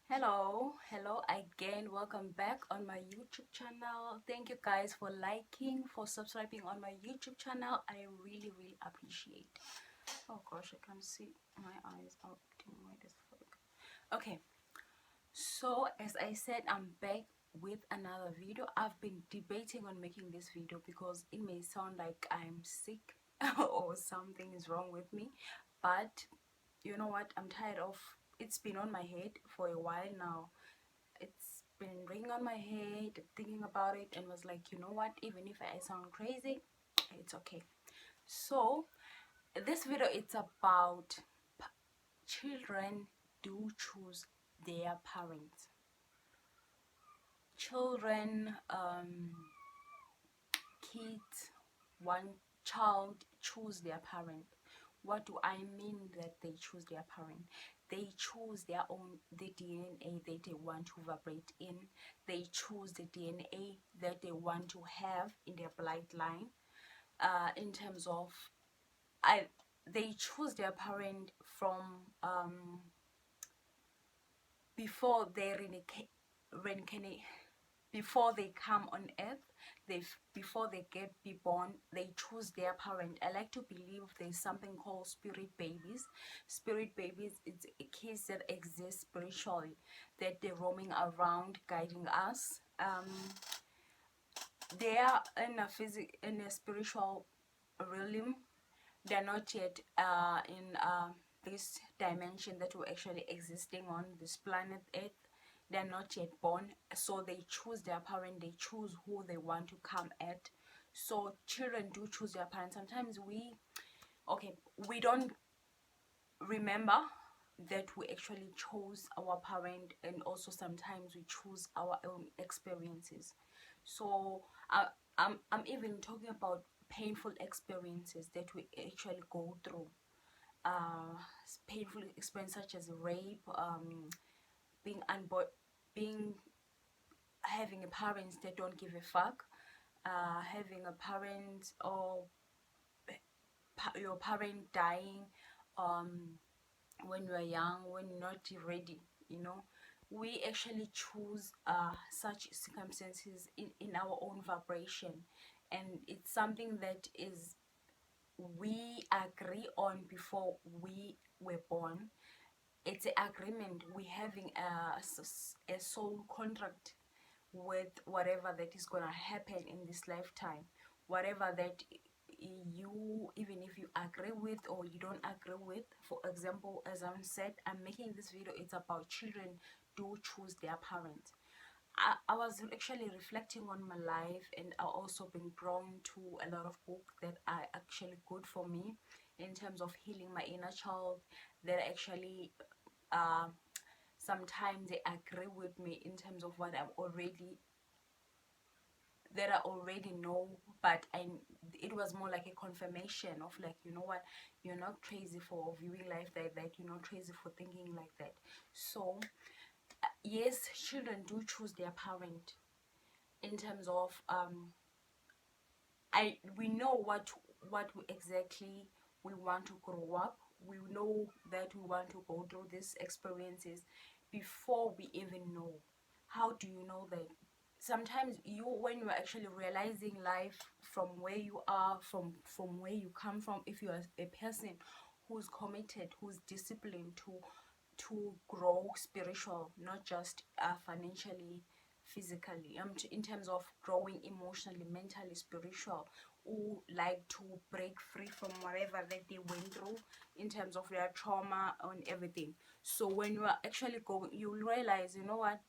Hello again. Welcome back on my YouTube channel. Thank you guys for liking, for subscribing on my YouTube channel. I really appreciate. Oh gosh, I can't see my eyes. Oh, wait this fuck. Okay, so as I said, I'm back with another video. I've been debating on making this video because it may sound like I'm sick or something is wrong with me, but you know what, I'm tired of it's been on my head for a while now. It's been ringing on my head, thinking about it, and was like, you know what, even if I sound crazy, it's okay. So this video, it's about children do choose their parents. Children, kids, one child choose their parent. What do I mean that they choose their parent? They choose their own, the DNA that they want to vibrate in. They choose the DNA that they want to have in their bloodline. In terms of, they choose their parent from before they reincarnate, before they come on earth. Before they get be born, they choose their parent. I like to believe there's something called spirit babies. Spirit babies is a case that exists spiritually, that they're roaming around guiding us. They are in a spiritual realm. They're not yet in this dimension that we're actually existing on this planet earth. They're not yet born, so they choose their parent. They choose who they want to come at. So children do choose their parents. Sometimes we don't remember that we actually chose our parent, and also sometimes we choose our own experiences. So I'm even talking about painful experiences that we actually go through. uh Painful experience such as rape, being unborn, being having a parents that don't give a fuck, having a parent, or your parent dying when you're young, when you're not ready, you know. We actually choose such circumstances in our own vibration, and it's something that is we agree on before we were born. It's an agreement. We having a soul contract with whatever that is gonna happen in this lifetime, whatever that you, even if you agree with or you don't agree with. For example, as I said, I'm making this video, it's about children do choose their parents. I was actually reflecting on my life, and I also been drawn to a lot of books that are actually good for me in terms of healing my inner child, that actually uh, sometimes they agree with me in terms of what I'm already, that I already know. But it was more like a confirmation of, like, you know what, you're not crazy for viewing life like that, you're not crazy for thinking like that. So yes, children do choose their parent in terms of we know what we exactly we want to grow up. We know that we want to go through these experiences before we even know. How do you know that? Sometimes you, when you're actually realizing life from where you are, from where you come from, if you are a person who's committed, who's disciplined to grow spiritual, not just financially, physically, in terms of growing emotionally, mentally, spiritual, who like to break free from whatever that they went through in terms of their trauma and everything. So when you are actually going, you'll realize, you know what,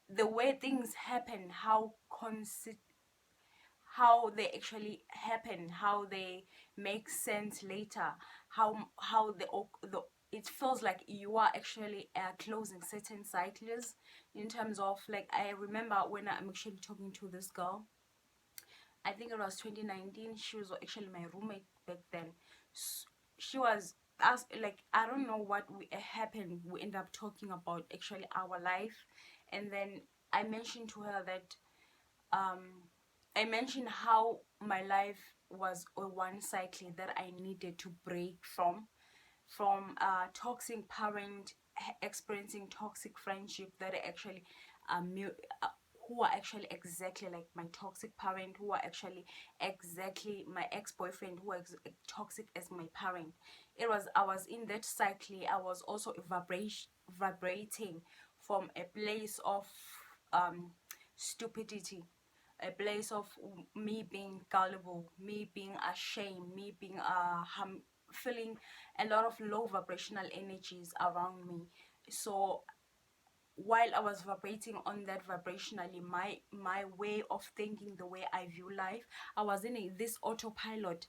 the way things happen, how they actually happen, how they make sense later, how the it feels like you are actually closing certain cycles. In terms of, like, I remember when I'm actually talking to this girl, I think it was 2019. She was actually my roommate back then. She was us, like, I don't know what happened. We ended up talking about actually our life, and then I mentioned to her that I mentioned how my life was a one cycle that I needed to break from. from toxic parent, experiencing toxic friendship that are actually uh, who are actually exactly like my toxic parent, who are actually exactly my ex-boyfriend, who are toxic as my parent. I was in that cycle. I was also vibrating from a place of um stupidity, a place of me being gullible, me being ashamed, me being feeling a lot of low vibrational energies around me. So while I was vibrating on that vibrationally, my way of thinking, the way I view life, I was in this autopilot,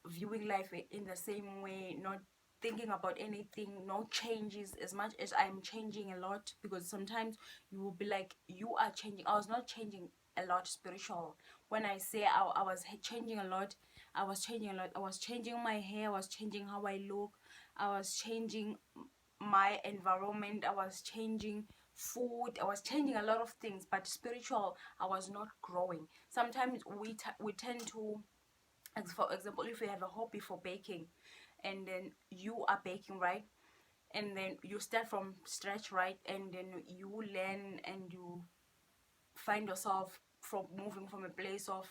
viewing life in the same way, not thinking about anything, no changes. As much as I'm changing a lot, because sometimes you will be like, you are changing. I was not changing a lot spiritual. When I say I was changing a lot, I was changing a lot. I was changing my hair, I was changing how I look, I was changing my environment, I was changing food, I was changing a lot of things. But spiritual, I was not growing. Sometimes we tend to, as for example, if you have a hobby for baking, and then you are baking, right, and then you start from scratch, right, and then you learn and you find yourself from moving from a place of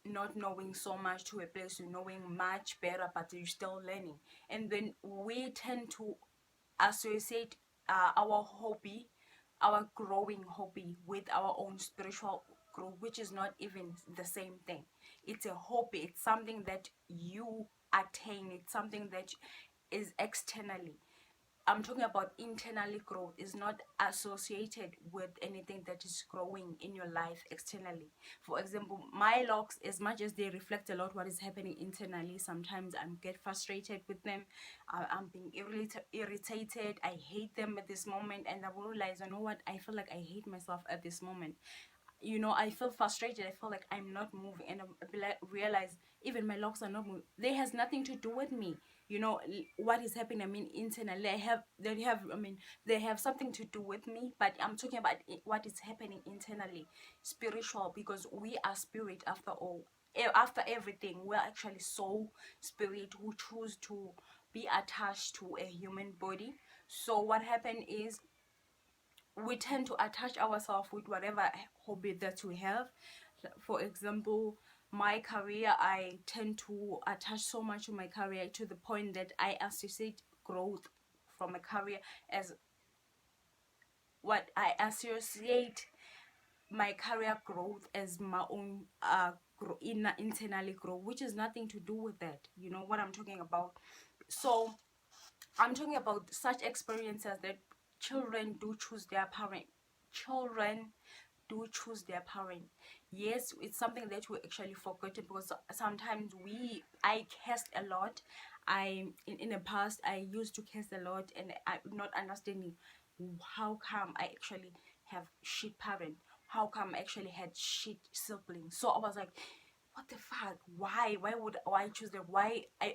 not knowing so much to a place of knowing much better, but you're still learning. And then we tend to associate our hobby, our growing hobby, with our own spiritual growth, which is not even the same thing. It's a hobby, it's something that you attain, it's something that is externally. I'm talking about internally growth is not associated with anything that is growing in your life externally. For example, my locks, as much as they reflect a lot what is happening internally, sometimes I get frustrated with them. I'm being irritated. I hate them at this moment, and I will realize, you know what? I feel like I hate myself at this moment. I feel frustrated. I feel like I'm not moving, and I realize even my locks are not moving. They has nothing to do with me. What is happening, I mean, internally, they have something to do with me, but I'm talking about what is happening internally, spiritual, because we are spirit after all. After everything, we're actually soul, spirit, who choose to be attached to a human body. So what happened is, we tend to attach ourselves with whatever hobby that we have. For example, my career, I tend to attach so much to my career, to the point that I associate growth from a career as what I associate my career growth as my own internally growth, which is nothing to do with that. You know what I'm talking about? So I'm talking about such experiences that children do choose their parent. Children do choose their parent. Yes, it's something that we actually forgot, because sometimes I cursed a lot. In the past, I used to curse a lot, and I'm not understanding how come I actually have shit parent. How come I actually had shit siblings? So I was like, what the fuck? Why would I choose them? Why I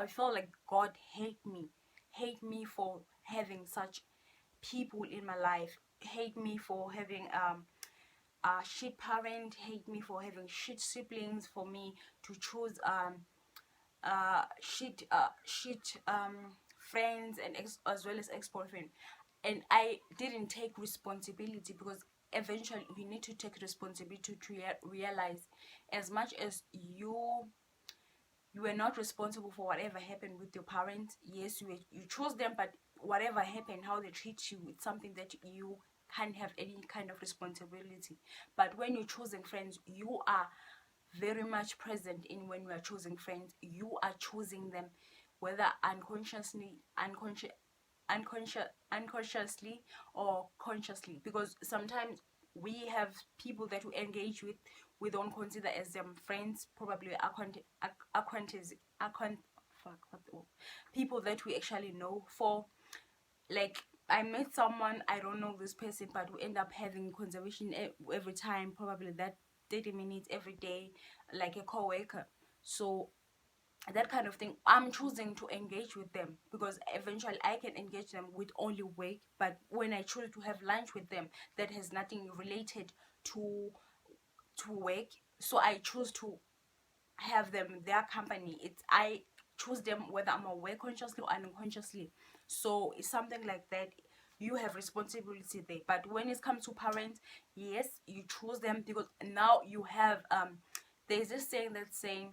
felt like God hate me for having such people in my life, hate me for having a shit parent, hate me for having shit siblings, for me to choose shit friends, and as well as ex-boyfriend. And I didn't take responsibility, because eventually you need to take responsibility to realize, as much as you were not responsible for whatever happened with your parents. Yes, you chose them, but whatever happened, how they treat you, it's something that you can't have any kind of responsibility. But when you're choosing friends, you are very much present in. When we are choosing friends, you are choosing them, whether unconsciously or consciously, because sometimes we have people that we engage with, we don't consider as them friends, probably acquaintances, people that we actually know. For like, I met someone, I don't know this person, but we end up having conversation every time, probably that 30 minutes every day, like a co-worker. So that kind of thing, I'm choosing to engage with them, because eventually I can engage them with only work. But when I choose to have lunch with them, that has nothing related to work, so I choose to have them, their company. It's I choose them whether I'm aware consciously or unconsciously. So it's something like that. You have responsibility there. But when it comes to parents, yes, you choose them because now you have there's this saying that's saying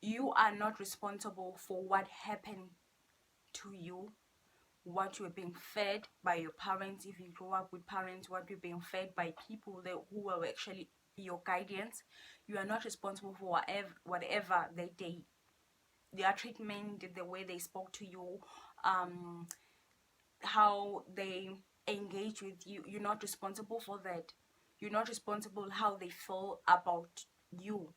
you are not responsible for what happened to you, what you're being fed by your parents. If you grow up with parents, what you're being fed by people that who were actually your guardians. You are not responsible for whatever their treatment, the way they spoke to you, how they engage with you. You're not responsible for that. You're not responsible how they feel about you.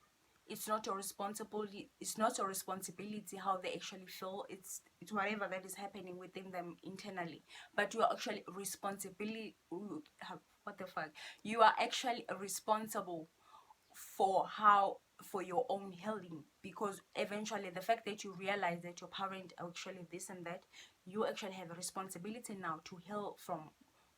It's not your responsibility. It's not your responsibility how they actually feel. It's whatever that is happening within them internally. But you are actually what the fuck? You are actually responsible for your own healing, because eventually the fact that you realize that your parent are actually this and that, you actually have a responsibility now to heal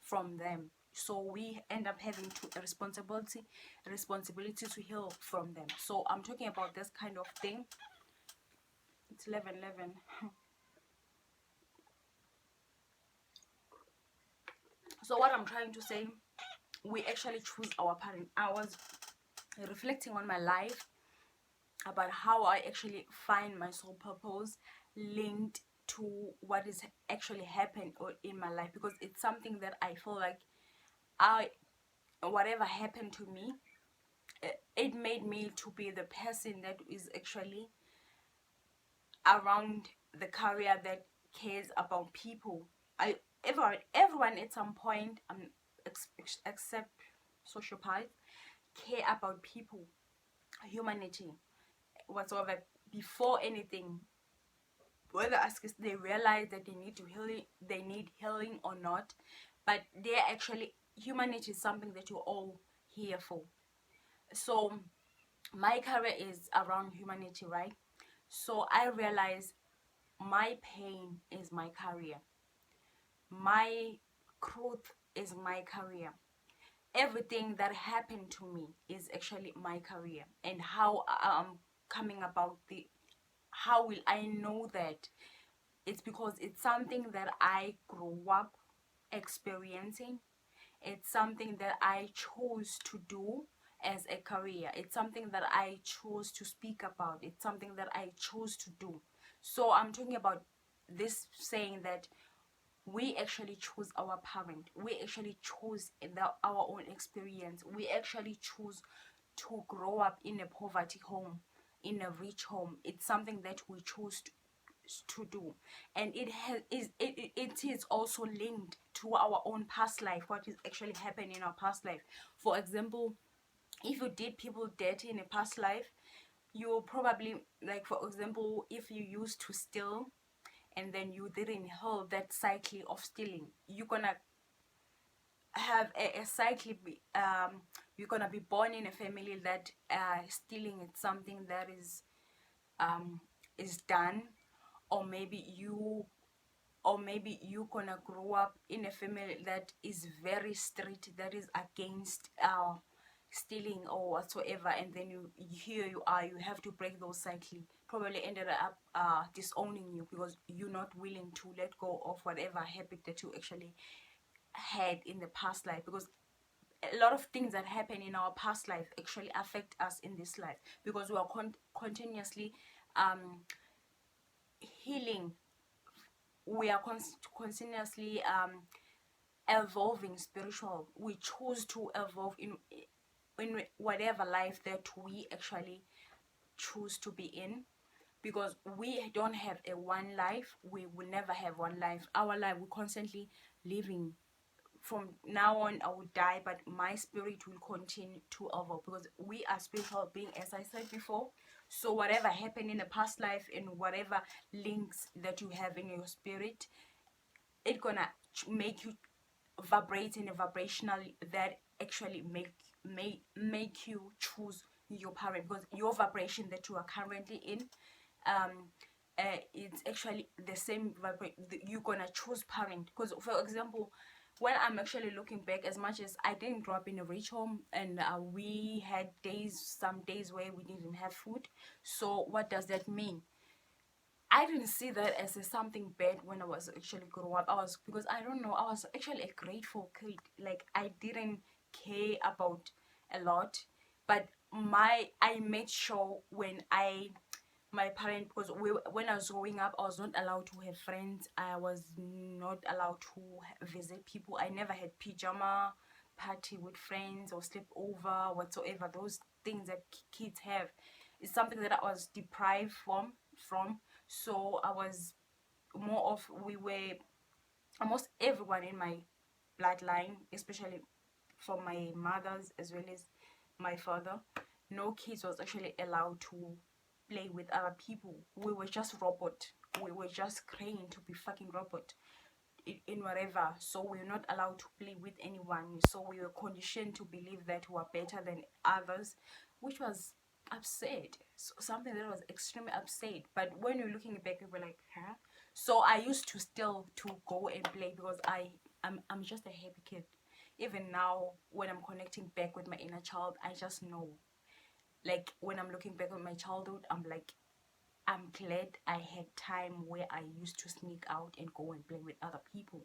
from them. So we end up having a responsibility to heal from them. So I'm talking about this kind of thing. It's 11:11. So what I'm trying to say, we actually choose our parent. I was reflecting on my life about how I actually find my soul purpose linked to what is actually happened in my life, because it's something that I feel like whatever happened to me, it made me to be the person that is actually around the career that cares about people. Everyone at some point, except sociopaths, care about people, humanity, whatsoever. Before anything, whether they realize that they need healing or not, but they're actually, humanity is something that you're all here for. So my career is around humanity, right? So I realize my pain is my career, my growth is my career, everything that happened to me is actually my career. And how I'm coming about how will I know that? It's because it's something that I grew up experiencing. It's something that I chose to do as a career. It's something that I chose to speak about. It's something that I chose to do. So I'm talking about this saying that we actually choose our parent. We actually choose our own experience. We actually choose to grow up in a poverty home, in a rich home. It's something that we choose to do, and it is also linked to our own past life, what is actually happening in our past life. For example, if you did people dirty in a past life, you will probably, like, for example, if you used to steal and then you didn't hold that cycle of stealing, you're gonna have a cycle. You're gonna be born in a family that stealing is something that is done. Or maybe you gonna grow up in a family that is very strict, that is against stealing or whatsoever, and then here you are, you have to break those cycles. Probably ended up disowning you because you're not willing to let go of whatever habit that you actually had in the past life, because a lot of things that happen in our past life actually affect us in this life, because we are continuously healing. We are continuously evolving spiritual. We choose to evolve in whatever life that we actually choose to be in, because we don't have a one life. We will never have one life. Our life, we're constantly living. From now on I will die, but my spirit will continue to evolve, because we are spiritual beings, as I said before. So whatever happened in the past life and whatever links that you have in your spirit, it's gonna make you vibrate in a vibrational that actually make you choose your parent, because your vibration that you are currently in, it's actually the same you're gonna choose parent. Because for example, when I'm actually looking back, as much as I didn't grow up in a rich home, and we had some days where we didn't have food. So what does that mean? I didn't see that as something bad when I was actually growing up. I was, because I don't know, I was actually a grateful kid. Like I didn't care about a lot, but I made sure when I my parent, because when I was growing up, I was not allowed to have friends. I was not allowed to visit people. I never had pajama party with friends or sleep over whatsoever. Those things that kids have is something that I was deprived from. So I was more of, we were almost everyone in my bloodline, especially from my mother's as well as my father, no kids was actually allowed to play with other people. We were just robot. We were just trained to be fucking robot in whatever. So we were not allowed to play with anyone. So we were conditioned to believe that we are better than others, which was upset. So something that was extremely upset. But when you're looking back, you were like, huh? So I used to still to go and play because I'm just a happy kid. Even now, when I'm connecting back with my inner child, I just know. Like when I'm looking back on my childhood, I'm like, I'm glad I had time where I used to sneak out and go and play with other people,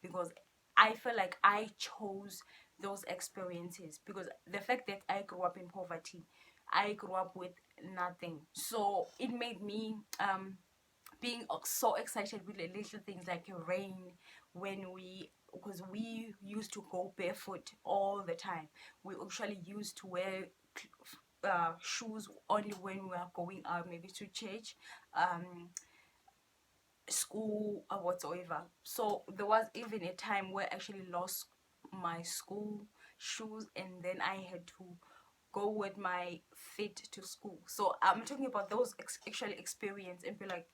because I feel like I chose those experiences, because the fact that I grew up in poverty, I grew up with nothing. So it made me being so excited with the little things like rain, when we, because we used to go barefoot all the time. We actually used to wear shoes only when we are going out, maybe to church, um, school, or whatsoever. So there was even a time where I actually lost my school shoes, and then I had to go with my feet to school. So I'm talking about those actually experience and be like,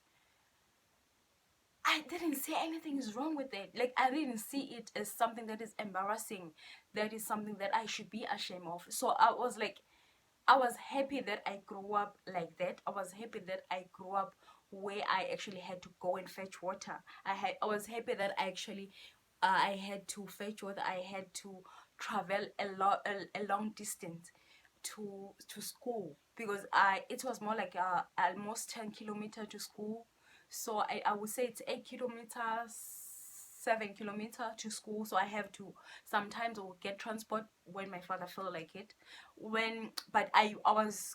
I didn't say anything is wrong with it. Like I didn't see it as something that is embarrassing, that is something that I should be ashamed of. So I was like, I was happy that I grew up like that. I was happy that I grew up where I actually had to go and fetch water. I was happy that I actually I had to fetch water. I had to travel a long distance to school, because it was more like almost 10 kilometer to school. So I would say it's 8 kilometers, 7 kilometer to school. So I have to, sometimes I will get transport when my father feel like it. I was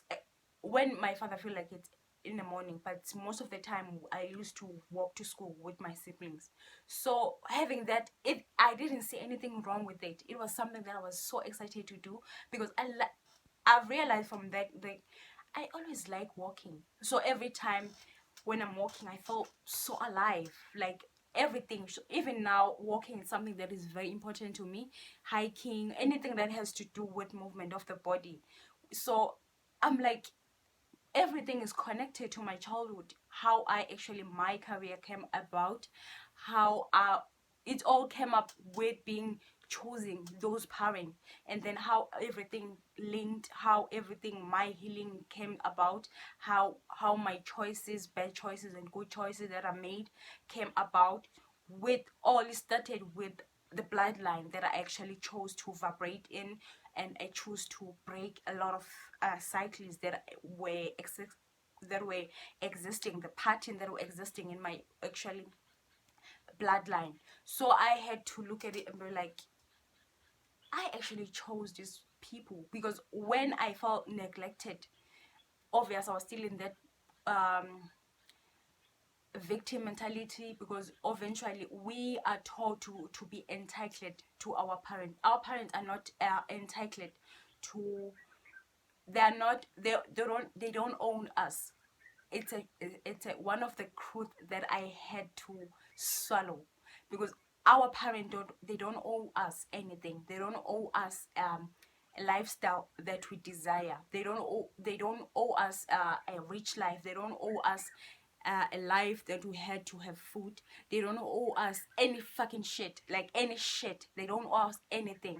when my father feel like it in the morning, but most of the time I used to walk to school with my siblings. So having that, I didn't see anything wrong with it. It was something that I was so excited to do, because I've realized from that, like, I always like walking. So every time when I'm walking, I feel so alive. Like everything, even now, walking is something that is very important to me. Hiking, anything that has to do with movement of the body. So I'm like, everything is connected to my childhood. How I actually, my career came about, how it all came up with being choosing those parents, and then how everything linked, how everything, my healing came about, how my choices, bad choices and good choices that I made came about. With all, it started with the bloodline that I actually chose to vibrate in, and I chose to break a lot of cycles that were existing, the pattern that were existing in my actually bloodline. So I had to look at it and be like, I actually chose these people, because when I felt neglected, obviously I was still in that um victim mentality, because eventually we are taught to be entitled to our parents. Our parents are not entitled to, they are not, they don't own us. It's a one of the truth that I had to swallow, because our parents don't owe us anything. They don't owe us a lifestyle that we desire. They don't owe us a rich life. They don't owe us a life that we had to have food. They don't owe us any fucking shit, like any shit. They don't owe us anything.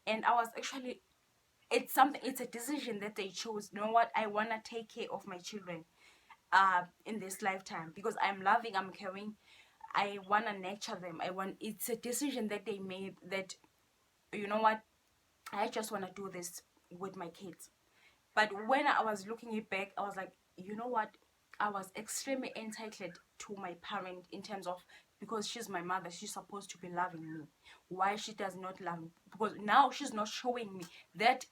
And I was actually, it's a decision that they chose. You know what, I want to take care of my children in this lifetime, because I'm loving, I'm caring, I want to nurture them. It's a decision that they made, that, you know what, I just want to do this with my kids. But when I was looking it back, I was like, you know what, I was extremely entitled to my parent in terms of, because she's my mother, she's supposed to be loving me. Why she does not love me? Because now she's not showing me that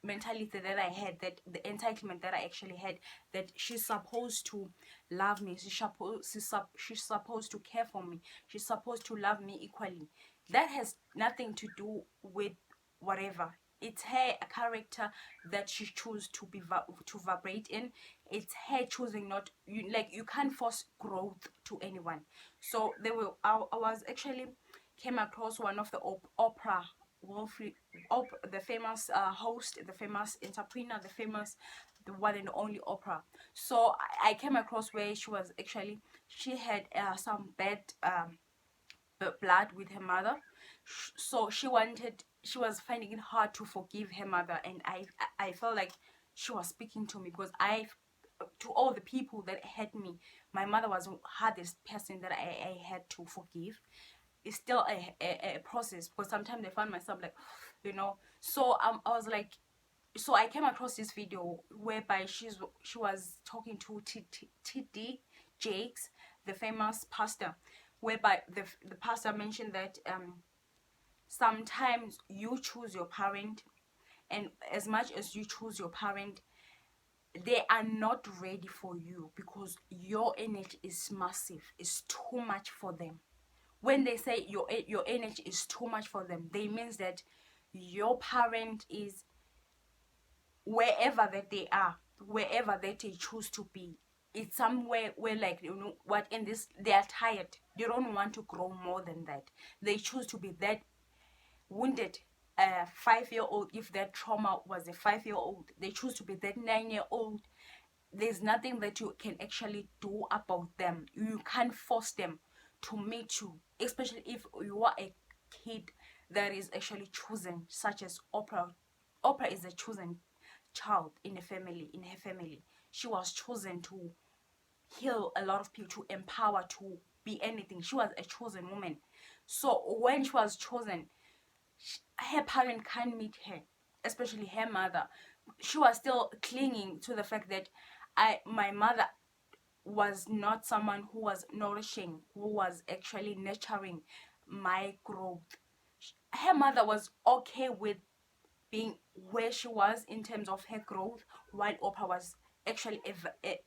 mentality that I had, that the entitlement that I actually had, that she's supposed to love me, she's supposed to care for me, she's supposed to love me equally. That has nothing to do with whatever. It's her character that she chose to to vibrate in. It's her choosing, not you. Like, you can't force growth to anyone. So there were I was actually came across one of the Oprah Winfrey, the famous host, the famous entrepreneur, the one and only Oprah. So I came across where she had some bad blood with her mother. So she was finding it hard to forgive her mother, and I felt like she was speaking to me, because to all the people that had me, my mother was the hardest person that I had to forgive. It's still a process, because sometimes I find myself like, so I was like, so I came across this video whereby she was talking to TD Jakes, the famous pastor, whereby the pastor mentioned that sometimes you choose your parent, and as much as you choose your parent, they are not ready for you, because your energy is massive. It's too much for them. When they say your energy is too much for them, they means that your parent is wherever that they are, wherever that they choose to be. It's somewhere where, like, what, in this, they are tired. They don't want to grow more than that. They choose to be that wounded 5-year-old. If that trauma was a 5-year-old, they choose to be that 9-year-old. There's nothing that you can actually do about them. You can't force them to meet you, especially if you are a kid that is actually chosen, such as Oprah. Oprah is a chosen child in a family. In her family, she was chosen to heal a lot of people, to empower, to be anything. She was a chosen woman. So when she was chosen, her parent can't meet her, especially her mother. She was still clinging to the fact that my mother was not someone who was nourishing, who was actually nurturing my growth. Her mother was okay with being where she was in terms of her growth, while Oprah was actually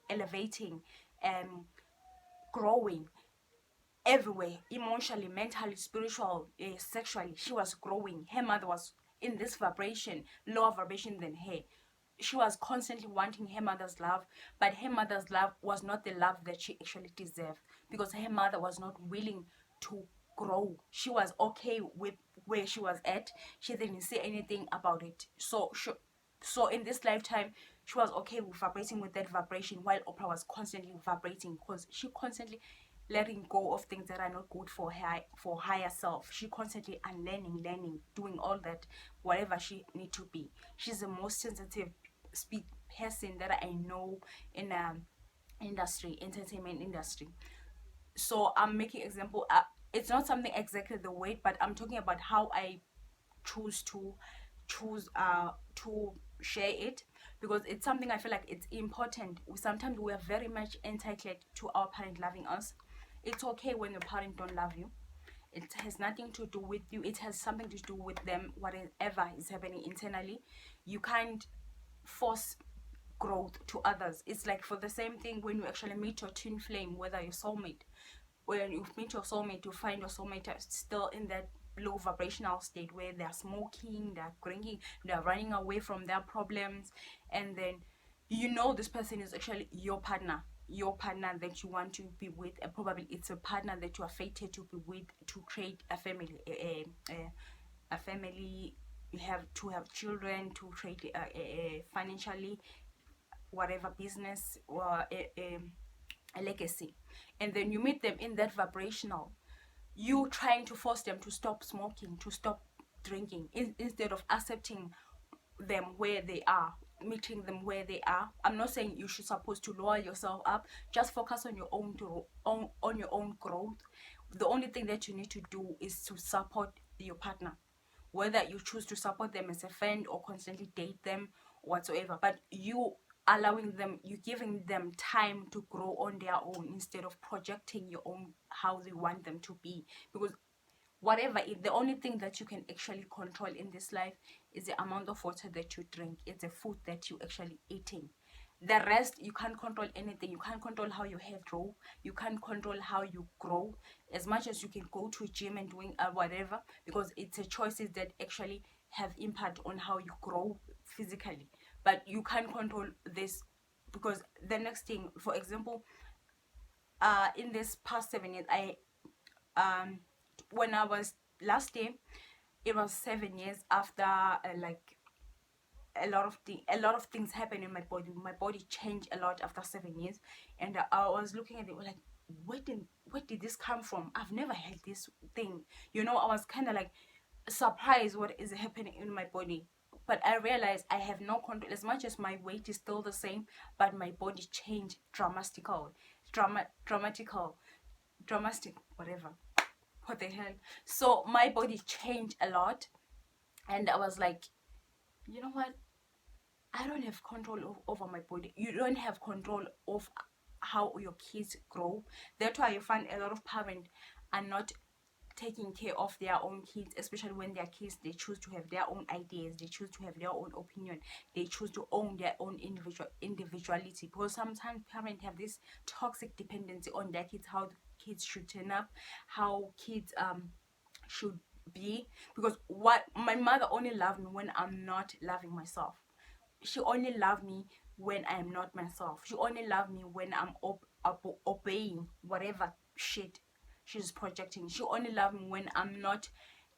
elevating and growing everywhere, emotionally, mentally, spiritual, sexually. She was growing. Her mother was in this vibration, lower vibration than her. She was constantly wanting her mother's love, but her mother's love was not the love that she actually deserved, because her mother was not willing to grow. She was okay with where she was at. She didn't say anything about it. So in this lifetime, she was okay with vibrating with that vibration, while Oprah was constantly vibrating, because she constantly letting go of things that are not good for her, for higher self. She constantly unlearning, learning, doing all that, whatever she need to be. She's the most sensitive person that I know in entertainment industry. So I'm making example. It's not something exactly the weight, but I'm talking about how I choose to share it, because it's something I feel like it's important. Sometimes we are very much entitled to our parent loving us. It's okay when your parent don't love you. It has nothing to do with you. It has something to do with them. Whatever is happening internally, you can't force growth to others. It's like, for the same thing, when you actually meet your twin flame, whether your soulmate, when you meet your soulmate, you find your soulmate still in that low vibrational state where they're smoking, they're drinking, they're running away from their problems, and then this person is actually your partner, that you want to be with, and probably it's a partner that you are fated to be with, to create a family, a family. You have to have children, to create a financially, whatever business, or a legacy. And then you meet them in that vibrational, you trying to force them to stop smoking, to stop drinking, instead of accepting them where they are, meeting them where they are. I'm not saying you should supposed to lower yourself up. Just focus on your on your own growth. The only thing that you need to do is to support your partner, whether you choose to support them as a friend or constantly date them, whatsoever. But you allowing them, you're giving them time to grow on their own instead of projecting your own how they want them to be. Because whatever the only thing that you can actually control in this life is the amount of water that you drink, it's the food that you actually eating. The rest, you can't control anything. You can't control how your hair grow, you can't control how you grow. As much as you can go to a gym and doing whatever, because it's a choices that actually have impact on how you grow physically, but you can't control this. Because the next thing, for example, in this past 7 years, I when I was last year, it was 7 years after like a lot of things happened in my body. My body changed a lot after 7 years, and I was looking at it like, where did this come from? I've never had this thing. I was kind of like surprised what is happening in my body. But I realized I have no control. As much as my weight is still the same, but my body changed dramatic, whatever. What the hell? So my body changed a lot, and I was like, you know what? I don't have control over my body. You don't have control of how your kids grow. That's why you find a lot of parents are not taking care of their own kids, especially when their kids, they choose to have their own ideas, they choose to have their own opinion, they choose to own their own individuality. Because sometimes parents have this toxic dependency on their kids, how kids should turn up, how kids should be. Because what my mother only loved me when I'm not loving myself. She only loved me when I am not myself. She only loved me when I'm obeying whatever shit she's projecting. She only loved me when I'm not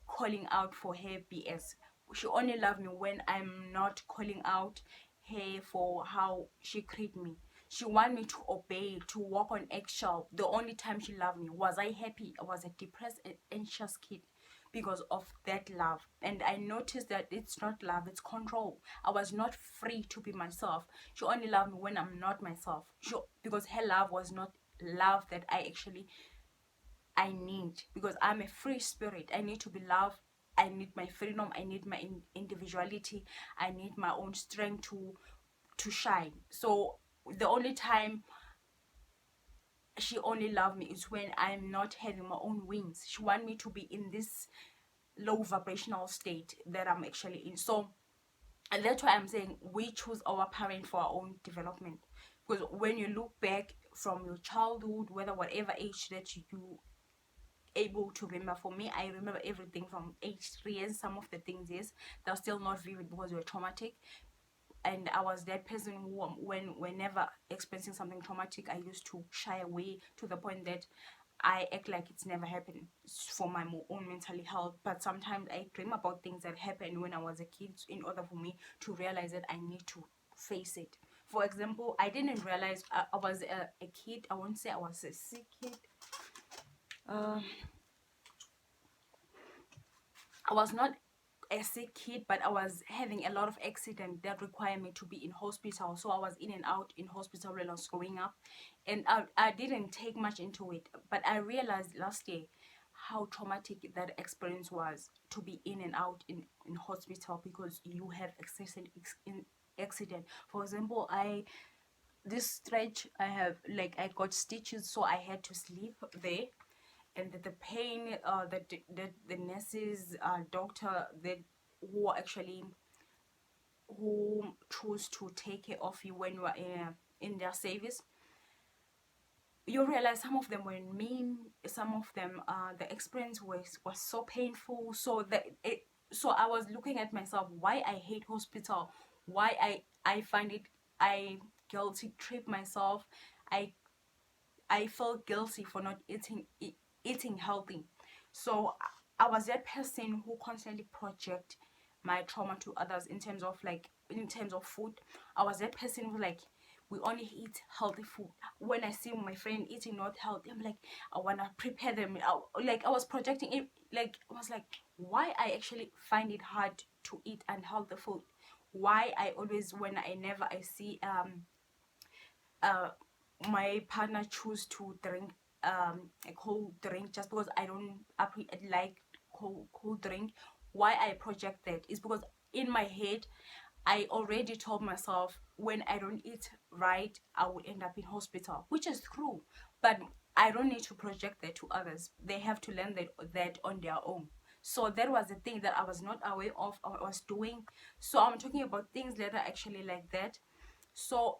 calling out for her BS. She only loved me when I'm not calling out her for how she treat me. She want me to obey, to walk on eggshell. The only time she loved me, was I happy? I was a depressed and anxious kid because of that love. And I noticed that it's not love, it's control. I was not free to be myself. She only loved me when I'm not myself. Because her love was not love that I need. Because I'm a free spirit, I need to be loved. I need my freedom, I need my individuality, I need my own strength to shine. So the only time she only loved me is when I'm not having my own wings. She want me to be in this low vibrational state that I'm actually in. So, and that's why I'm saying we choose our parent for our own development. Because when you look back from your childhood, whether whatever age that you able to remember, for me, I remember everything from age 3 years. Some of the things, yes, they're still not vivid because they were traumatic. And I was that person who, whenever experiencing something traumatic, I used to shy away to the point that I act like it's never happened for my own mental health. But sometimes I dream about things that happened when I was a kid in order for me to realize that I need to face it. For example, I didn't realize I was a kid. I won't say I was a sick kid. I was not a sick kid, but I was having a lot of accident that required me to be in hospital. So I was in and out in hospital when I was growing up, and I didn't take much into it. But I realized last year how traumatic that experience was, to be in and out in hospital because you have excessive accident. For example, this stretch I have, like, I got stitches, so I had to sleep there. And the pain that the nurses, doctor, that who actually who choose to take care of you when you are in their service, you realize some of them were mean, some of them the experience was so painful. So I was looking at myself, why I hate hospital, why I find it, I guilty trip myself. I felt guilty for not eating healthy. So I was that person who constantly project my trauma to others in terms of, like, in terms of food. I was that person who, like, we only eat healthy food. When I see my friend eating not healthy, I'm like, I wanna prepare them. I was projecting it. Like, I was like, why I actually find it hard to eat unhealthy food. Why I always, whenever I see my partner choose to drink a cold drink just because I don't like cold drink, why I project that is because in my head I already told myself when I don't eat right, I will end up in hospital, which is true. But I don't need to project that to others. They have to learn that on their own. So that was the thing that I was not aware of or was doing. So I'm talking about things that are actually like that. So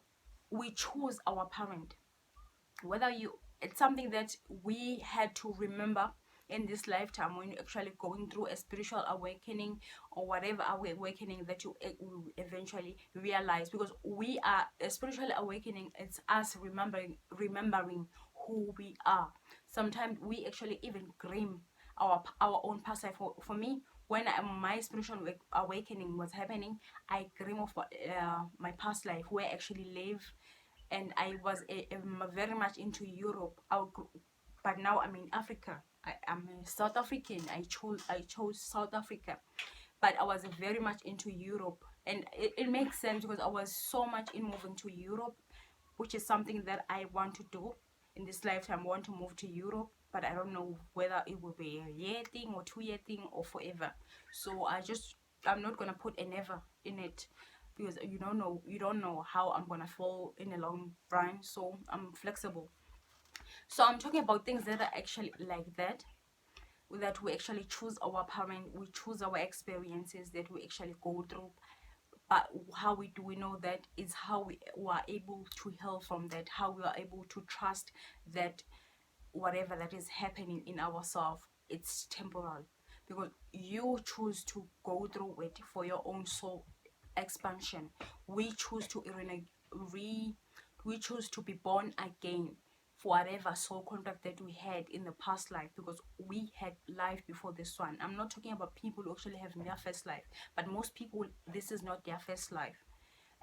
we choose our parent, whether you, it's something that we had to remember in this lifetime when you're actually going through a spiritual awakening or whatever awakening that you will eventually realize, because we are a spiritual awakening. It's us remembering who we are. Sometimes we actually even dream our own past life. For me, when my spiritual awakening was happening, I dream of my past life where I actually live, and I was very much into Europe. But now I'm in Africa. I'm a South African. I chose South Africa, but I was very much into Europe, and it makes sense because I was so much in moving to Europe, which is something that I want to do in this lifetime. I want to move to Europe, but I don't know whether it will be a year thing or 2 year thing or forever. So I'm not gonna put a never in it, because you don't know how I'm gonna fall in the long run. So I'm flexible. So I'm talking about things that are actually like that, that we actually choose our parent, we choose our experiences that we actually go through. But how do we know that? Is how we are able to heal from that, how we are able to trust that whatever that is happening in ourselves, it's temporal, because you choose to go through it for your own soul expansion. We choose to we choose to be born again for whatever soul contract that we had in the past life, because we had life before this one. I'm not talking about people who actually have their first life, but most people, this is not their first life.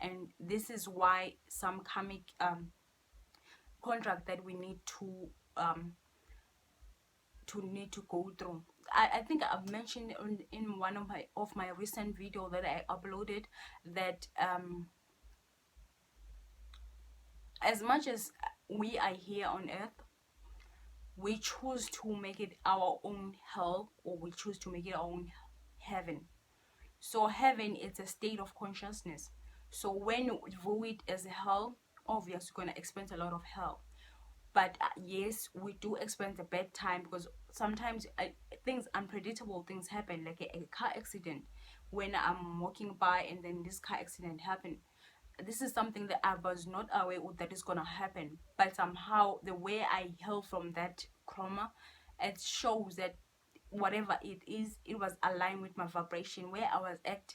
And this is why some karmic contract that we need to go through. I think I've mentioned in one of my recent video that I uploaded that as much as we are here on earth, we choose to make it our own hell, or we choose to make it our own heaven. So heaven is a state of consciousness. So when you view it as a hell, obviously you're gonna experience a lot of hell. But yes, we do experience a bad time, because sometimes things, unpredictable things happen, like a car accident. When I'm walking by and then this car accident happened, this is something that I was not aware of that is gonna happen. But somehow the way I heal from that trauma, it shows that whatever it is, it was aligned with my vibration, where I was at.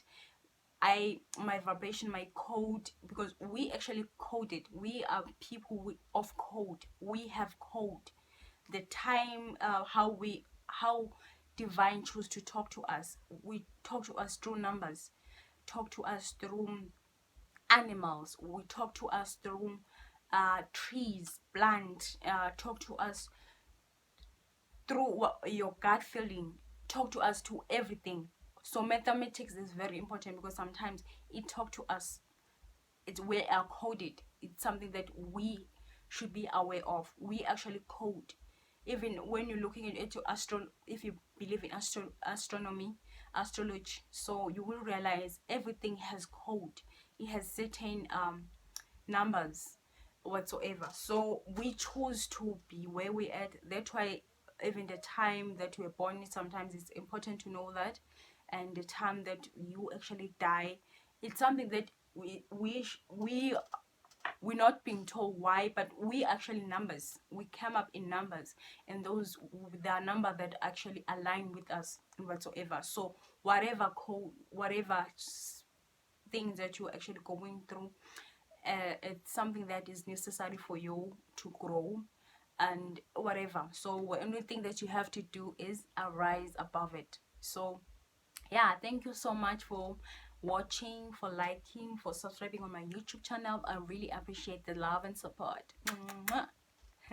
My vibration, my code, because we actually code it. We are people of code. We have code. The time, how divine choose to talk to us. We talk to us through numbers, talk to us through animals, we talk to us through trees, plant, talk to us through your gut feeling, talk to us to everything. So mathematics is very important, because sometimes it talk to us, it's we are coded. It's something that we should be aware of. We actually code. Even when you're looking into if you believe in astronomy, astrology, so you will realize everything has code. It has certain numbers whatsoever. So we choose to be where we at. That's why even the time that we're born, sometimes it's important to know that, and the time that you actually die, it's something that we're not being told why, but we actually numbers. We come up in numbers, and those, there are numbers that actually align with us and whatsoever. So whatever code, whatever things that you're actually going through, it's something that is necessary for you to grow and whatever. So the only thing that you have to do is arise above it. So yeah, thank you so much for watching, for liking, for subscribing on my YouTube channel. I really appreciate the love and support. Mwah.